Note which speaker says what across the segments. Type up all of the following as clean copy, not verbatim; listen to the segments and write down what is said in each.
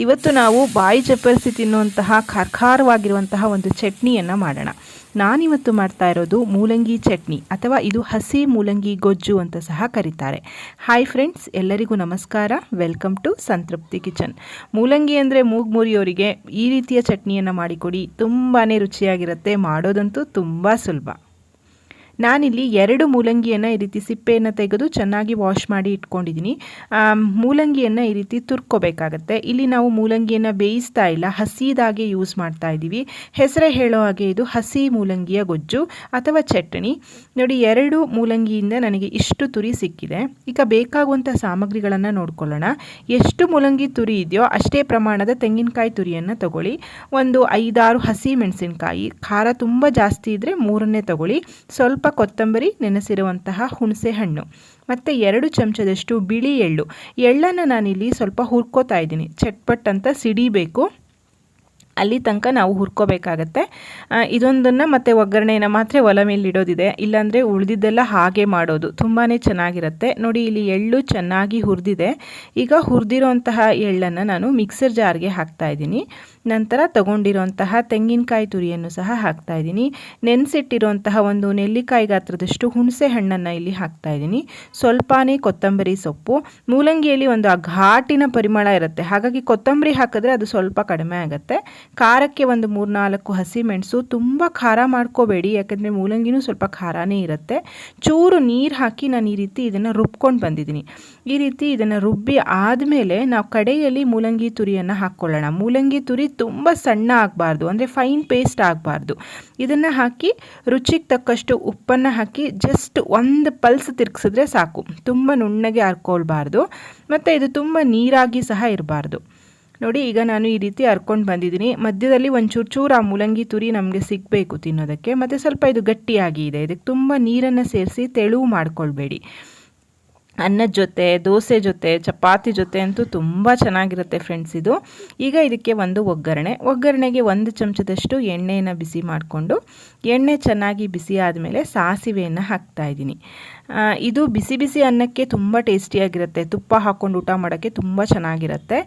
Speaker 1: ಇವತ್ತು ನಾವು ಬಾಯಿ ಚಪ್ಪರಿಸಿ ತಿನ್ನುವಂತಹ ಖಾರವಾಗಿರುವಂತಹ ಒಂದು ಚಟ್ನಿಯನ್ನು ಮಾಡೋಣ. ನಾನಿವತ್ತು ಮಾಡ್ತಾ ಇರೋದು ಮೂಲಂಗಿ ಚಟ್ನಿ ಅಥವಾ ಇದು ಹಸಿ ಮೂಲಂಗಿ ಗೊಜ್ಜು ಅಂತ ಸಹ ಕರೀತಾರೆ. ಹಾಯ್ ಫ್ರೆಂಡ್ಸ್, ಎಲ್ಲರಿಗೂ ನಮಸ್ಕಾರ. ವೆಲ್ಕಮ್ ಟು ಸಂತೃಪ್ತಿ ಕಿಚನ್. ಮೂಲಂಗಿ ಅಂದರೆ ಮೂಗು ಮುರಿಯೋರಿಗೆ ಈ ರೀತಿಯ ಚಟ್ನಿಯನ್ನು ಮಾಡಿಕೊಡಿ, ತುಂಬಾ ರುಚಿಯಾಗಿರುತ್ತೆ. ಮಾಡೋದಂತೂ ತುಂಬ ಸುಲಭ. ನಾನಿಲ್ಲಿ 2 ಮೂಲಂಗಿಯನ್ನು ಈ ರೀತಿ ಸಿಪ್ಪೆಯನ್ನು ತೆಗೆದು ಚೆನ್ನಾಗಿ ವಾಶ್ ಮಾಡಿ ಇಟ್ಕೊಂಡಿದ್ದೀನಿ. ಮೂಲಂಗಿಯನ್ನು ಈ ರೀತಿ ತುರ್ಕೋಬೇಕಾಗತ್ತೆ. ಇಲ್ಲಿ ನಾವು ಮೂಲಂಗಿಯನ್ನು ಬೇಯಿಸ್ತಾ ಇಲ್ಲ, ಹಸಿದಾಗೆ ಯೂಸ್ ಮಾಡ್ತಾ ಇದ್ದೀವಿ. ಹೆಸರೇ ಹೇಳೋ ಹಾಗೆ ಇದು ಹಸಿ ಮೂಲಂಗಿಯ ಗೊಜ್ಜು ಅಥವಾ ಚಟ್ನಿ. ನೋಡಿ, 2 ಮೂಲಂಗಿಯಿಂದ ನನಗೆ ಇಷ್ಟು ತುರಿ ಸಿಕ್ಕಿದೆ. ಈಗ ಬೇಕಾಗುವಂಥ ಸಾಮಗ್ರಿಗಳನ್ನು ನೋಡ್ಕೊಳ್ಳೋಣ. ಎಷ್ಟು ಮೂಲಂಗಿ ತುರಿ ಇದೆಯೋ ಅಷ್ಟೇ ಪ್ರಮಾಣದ ತೆಂಗಿನಕಾಯಿ ತುರಿಯನ್ನು ತಗೊಳ್ಳಿ. ಒಂದು 5-6 ಹಸಿ ಮೆಣಸಿನಕಾಯಿ, ಖಾರ ತುಂಬ ಜಾಸ್ತಿ ಇದ್ದರೆ 3ನೇ ತಗೊಳ್ಳಿ. ಸ್ವಲ್ಪ ಕೊತ್ತಂಬರಿ, ನೆನೆಸಿರುವಂತಹ ಹುಣಸೆ ಹಣ್ಣು ಮತ್ತು 2 ಚಮಚದಷ್ಟು ಬಿಳಿ ಎಳ್ಳು. ಎಳ್ಳನ್ನು ನಾನಿಲ್ಲಿ ಸ್ವಲ್ಪ ಹುರ್ಕೋತಾ ಇದ್ದೀನಿ. ಚಟ್ಪಟ್ ಅಂತ ಸಿಡಿಬೇಕು, ಅಲ್ಲಿ ತನಕ ನಾವು ಹುರ್ಕೋಬೇಕಾಗತ್ತೆ. ಇದೊಂದನ್ನು ಮತ್ತು ಒಗ್ಗರಣೆಯನ್ನು ಮಾತ್ರ ಒಲೆ ಮೇಲೆ ಇಡೋದಿದೆ, ಇಲ್ಲಾಂದರೆ ಉಳಿದಿದ್ದೆಲ್ಲ ಹಾಗೆ ಮಾಡೋದು ತುಂಬಾ ಚೆನ್ನಾಗಿರುತ್ತೆ. ನೋಡಿ, ಇಲ್ಲಿ ಎಳ್ಳು ಚೆನ್ನಾಗಿ ಹುರಿದಿದೆ. ಈಗ ಹುರಿದಿರೋಂತಹ ಎಳ್ಳನ್ನು ನಾನು ಮಿಕ್ಸರ್ ಜಾರ್ಗೆ ಹಾಕ್ತಾಯಿದ್ದೀನಿ. ನಂತರ ತಗೊಂಡಿರೋಂತಹ ತೆಂಗಿನಕಾಯಿ ತುರಿಯನ್ನು ಸಹ ಹಾಕ್ತಾಯಿದ್ದೀನಿ. ನೆನೆಸಿಟ್ಟಿರೋಂತಹ ಒಂದು ನೆಲ್ಲಿಕಾಯಿ ಗಾತ್ರದಷ್ಟು ಹುಣಸೆ ಹಣ್ಣನ್ನು ಇಲ್ಲಿ ಹಾಕ್ತಾಯಿದ್ದೀನಿ. ಸ್ವಲ್ಪನೇ ಕೊತ್ತಂಬರಿ ಸೊಪ್ಪು. ಮೂಲಂಗಿಯಲ್ಲಿ ಒಂದು ಘಾಟಿನ ಪರಿಮಳ ಇರುತ್ತೆ, ಹಾಗಾಗಿ ಕೊತ್ತಂಬರಿ ಹಾಕಿದ್ರೆ ಅದು ಸ್ವಲ್ಪ ಕಡಿಮೆ ಆಗುತ್ತೆ. ಖಾರಕ್ಕೆ ಒಂದು 3-4 ಹಸಿಮೆಣಸು. ತುಂಬ ಖಾರ ಮಾಡ್ಕೋಬೇಡಿ, ಯಾಕಂದರೆ ಮೂಲಂಗಿನೂ ಸ್ವಲ್ಪ ಖಾರನೇ ಇರುತ್ತೆ. ಚೂರು ನೀರು ಹಾಕಿ ನಾನು ಈ ರೀತಿ ಇದನ್ನು ರುಬ್ಕೊಂಡು ಬಂದಿದ್ದೀನಿ. ಈ ರೀತಿ ಇದನ್ನು ರುಬ್ಬಿ ಆದಮೇಲೆ ನಾವು ಕಡೆಯಲ್ಲಿ ಮೂಲಂಗಿ ತುರಿಯನ್ನು ಹಾಕ್ಕೊಳ್ಳೋಣ. ಮೂಲಂಗಿ ತುರಿ ತುಂಬ ಸಣ್ಣ ಆಗಬಾರ್ದು, ಅಂದರೆ ಫೈನ್ ಪೇಸ್ಟ್ ಆಗಬಾರ್ದು. ಇದನ್ನು ಹಾಕಿ ರುಚಿಗೆ ತಕ್ಕಷ್ಟು ಉಪ್ಪನ್ನು ಹಾಕಿ ಜಸ್ಟ್ ಒಂದು ಪಲ್ಸ್ ತಿರುಗಿಸಿದ್ರೆ ಸಾಕು. ತುಂಬ ನುಣ್ಣಗೆ ಹರ್ಕೊಳ್ಬಾರ್ದು ಮತ್ತು ಇದು ತುಂಬ ನೀರಾಗಿ ಸಹ ಇರಬಾರ್ದು. ನೋಡಿ, ಈಗ ನಾನು ಈ ರೀತಿ ಹರ್ಕೊಂಡು ಬಂದಿದ್ದೀನಿ. ಮಧ್ಯದಲ್ಲಿ ಒಂಚೂರು ಆ ಮೂಲಂಗಿ ತುರಿ ನಮಗೆ ಸಿಗಬೇಕು ತಿನ್ನೋದಕ್ಕೆ. ಮತ್ತು ಸ್ವಲ್ಪ ಇದು ಗಟ್ಟಿಯಾಗಿ ಇದೆ. ಇದಕ್ಕೆ ತುಂಬ ನೀರನ್ನು ಸೇರಿಸಿ ತೆಳು ಮಾಡ್ಕೊಳ್ಬೇಡಿ. ಅನ್ನದ ಜೊತೆ, ದೋಸೆ ಜೊತೆ, ಚಪಾತಿ ಜೊತೆ ಅಂತೂ ತುಂಬ ಚೆನ್ನಾಗಿರುತ್ತೆ ಫ್ರೆಂಡ್ಸ್ ಇದು. ಈಗ ಇದಕ್ಕೆ ಒಂದು ಒಗ್ಗರಣೆಗೆ 1 ಚಮಚದಷ್ಟು ಎಣ್ಣೆಯನ್ನು ಬಿಸಿ ಮಾಡಿಕೊಂಡು, ಎಣ್ಣೆ ಚೆನ್ನಾಗಿ ಬಿಸಿ ಆದಮೇಲೆ ಸಾಸಿವೆಯನ್ನು ಹಾಕ್ತಾಯಿದ್ದೀನಿ. ಇದು ಬಿಸಿ ಬಿಸಿ ಅನ್ನಕ್ಕೆ ತುಂಬ ಟೇಸ್ಟಿಯಾಗಿರುತ್ತೆ. ತುಪ್ಪ ಹಾಕ್ಕೊಂಡು ಊಟ ಮಾಡೋಕ್ಕೆ ತುಂಬ ಚೆನ್ನಾಗಿರುತ್ತೆ.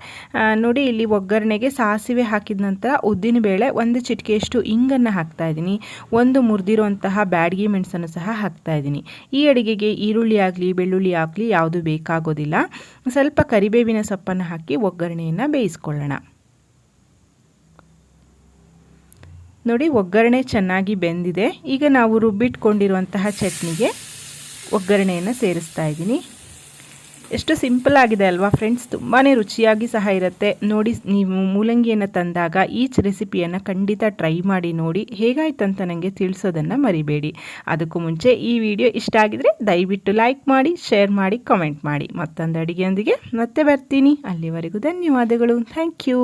Speaker 1: ನೋಡಿ, ಇಲ್ಲಿ ಒಗ್ಗರಣೆಗೆ ಸಾಸಿವೆ ಹಾಕಿದ ನಂತರ ಉದ್ದಿನಬೇಳೆ, 1 ಚಿಟಿಕೆಯಷ್ಟು ಇಂಗನ್ನು ಹಾಕ್ತಾಯಿದ್ದೀನಿ. 1 ಮುರಿದಿರುವಂತಹ ಬ್ಯಾಡಗಿ ಮೆಣಸನ್ನು ಸಹ ಹಾಕ್ತಾಯಿದ್ದೀನಿ. ಈ ಅಡುಗೆಗೆ ಈರುಳ್ಳಿ ಆಗಲಿ ಬೆಳ್ಳುಳ್ಳಿ ಆಗಲಿ ಯಾವುದು ಬೇಕಾಗೋದಿಲ್ಲ. ಸ್ವಲ್ಪ ಕರಿಬೇವಿನ ಸೊಪ್ಪನ್ನು ಹಾಕಿ ಒಗ್ಗರಣೆಯನ್ನು ಬೇಯಿಸ್ಕೊಳ್ಳೋಣ. ನೋಡಿ, ಒಗ್ಗರಣೆ ಚೆನ್ನಾಗಿ ಬೆಂದಿದೆ. ಈಗ ನಾವು ರುಬ್ಬಿಟ್ಕೊಂಡಿರುವಂತಹ ಚಟ್ನಿಗೆ ಒಗ್ಗರಣೆಯನ್ನು ಸೇರಿಸ್ತಾ ಇದ್ದೀನಿ. ಎಷ್ಟು ಸಿಂಪಲ್ ಆಗಿದೆ ಅಲ್ವಾ ಫ್ರೆಂಡ್ಸ್? ತುಂಬಾ ರುಚಿಯಾಗಿ ಸಹ ಇರುತ್ತೆ. ನೋಡಿ, ನೀವು ಮೂಲಂಗಿಯನ್ನು ತಂದಾಗ ಈ ರೆಸಿಪಿಯನ್ನು ಖಂಡಿತ ಟ್ರೈ ಮಾಡಿ ನೋಡಿ. ಹೇಗಾಯ್ತು ಅಂತ ನನಗೆ ತಿಳಿಸೋದನ್ನು ಮರಿಬೇಡಿ. ಅದಕ್ಕೂ ಮುಂಚೆ ಈ ವಿಡಿಯೋ ಇಷ್ಟ ಆಗಿದರೆ ದಯವಿಟ್ಟು ಲೈಕ್ ಮಾಡಿ, ಶೇರ್ ಮಾಡಿ, ಕಮೆಂಟ್ ಮಾಡಿ. ಮತ್ತೊಂದು ಅಡುಗೆಯೊಂದಿಗೆ ಮತ್ತೆ ಬರ್ತೀನಿ. ಅಲ್ಲಿವರೆಗೂ ಧನ್ಯವಾದಗಳು. Thank you.